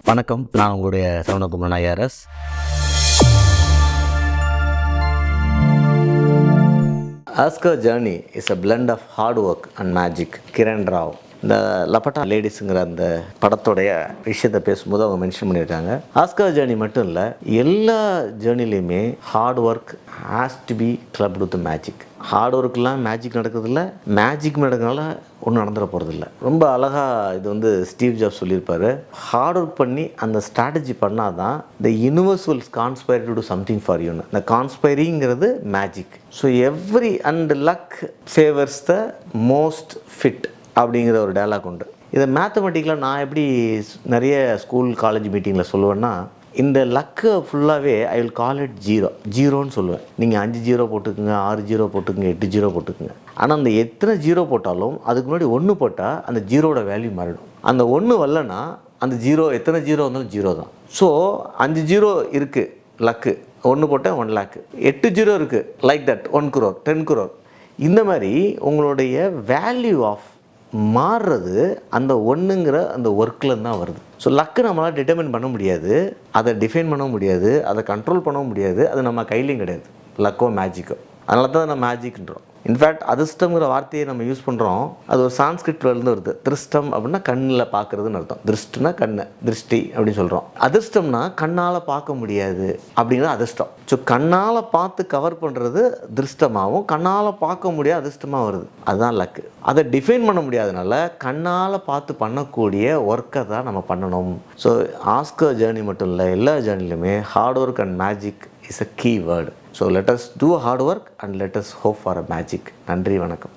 வணக்கம், நான் உங்களுடைய Saravanakumar IRS. Oscar journey is a blend of hard work and magic. Kiran Rao இந்த லப்பட்டா லேடிஸுங்கிற அந்த படத்துடைய விஷயத்தை பேசும்போது அவங்க மென்ஷன் பண்ணியிருக்காங்க. ஆஸ்கர் ஜேர்னி மட்டும் இல்லை, எல்லா ஜேர்னிலையுமே hard work has to be clubbed with magic. Hard ஒர்க்லாம் மேஜிக் நடக்கிறதில்ல, மேஜிக் நடக்கிறதுனால ஒன்றும் நடந்துட போகிறதில்ல. ரொம்ப அழகாக இது வந்து ஸ்டீவ் ஜாப்ஸ் சொல்லியிருப்பார். ஹார்ட் ஒர்க் பண்ணி அந்த ஸ்ட்ராட்டஜி பண்ணால் தான் the universe will conspire to do something for யூன்னு. இந்த கான்ஸ்பைரிங்கிறது magic. So every and luck favours the most fit அப்படிங்கிற ஒரு டயலாக் உண்டு. இதை மேத்தமெட்டிக்கலாக நான் எப்படி நிறைய ஸ்கூல் காலேஜ் மீட்டிங்கில் சொல்லுவேன்னா, இந்த லக்கை ஃபுல்லாகவே ஐ வில் கால் இட் ஜீரோன்னு சொல்லுவேன். நீங்கள் 5 ஜீரோ போட்டுக்குங்க, 6 ஜீரோ போட்டுக்குங்க, 8 ஜீரோ போட்டுக்குங்க. ஆனால் அந்த எத்தனை ஜீரோ போட்டாலும் அதுக்கு முன்னாடி 1 போட்டால் அந்த ஜீரோட வேல்யூ மாறிடும். அந்த 1 வரலன்னா அந்த ஜீரோ எத்தனை ஜீரோ வந்தாலும் ஜீரோ தான். ஸோ 5 ஜீரோ இருக்குது லக்கு, 1 போட்டால் 1 லேக்கு. 8 ஜீரோ இருக்குது லைக் தட் 1 crore 10 crore. இந்த மாதிரி உங்களுடைய வேல்யூ ஆஃப் மாறுறது அந்த ஒன்றுங்கிற அந்த ஒர்க்கில் தான் வருது. ஸோ லக்கு நம்மளால் டிட்டர்மின் பண்ண முடியாது, அதை டிஃபைன் பண்ண முடியாது, அதை கண்ட்ரோல் பண்ண முடியாது. அது நம்ம கையிலையும் கிடையாது, லக்கோ மேஜிக்கோ. அதனால தான் நம்ம மேஜிக்ன்றோம். இன்ஃபேக்ட் அதிர்ஷ்டங்கிற வார்த்தையை நம்ம யூஸ் பண்ணுறோம். அது ஒரு சான்ஸ்கிரிட்லேருந்து வருது. திருஷ்டம் அப்படின்னா கண்ணில் பார்க்குறதுன்னு அர்த்தம். திருஷ்டுனா கண்ணு, திருஷ்டி அப்படின்னு சொல்கிறோம். அதிர்ஷ்டம்னா கண்ணால் பார்க்க முடியாது அப்படிங்கிறது அதிர்ஷ்டம். ஸோ கண்ணால் பார்த்து கவர் பண்ணுறது திருஷ்டமாகவும், கண்ணால் பார்க்க முடியாது அதிர்ஷ்டமாக வருது. அதுதான் லக்கு. அதை டிஃபைன் பண்ண முடியாதனால கண்ணால் பார்த்து பண்ணக்கூடிய ஒர்க்கை தான் நம்ம பண்ணணும். ஸோ ஆஸ்கர் ஜேர்னி மட்டும் இல்லை, எல்லா ஜேர்னிலுமே hard work and magic is a key word. So let us do hard work and let us hope for a magic. நன்றி, வணக்கம்.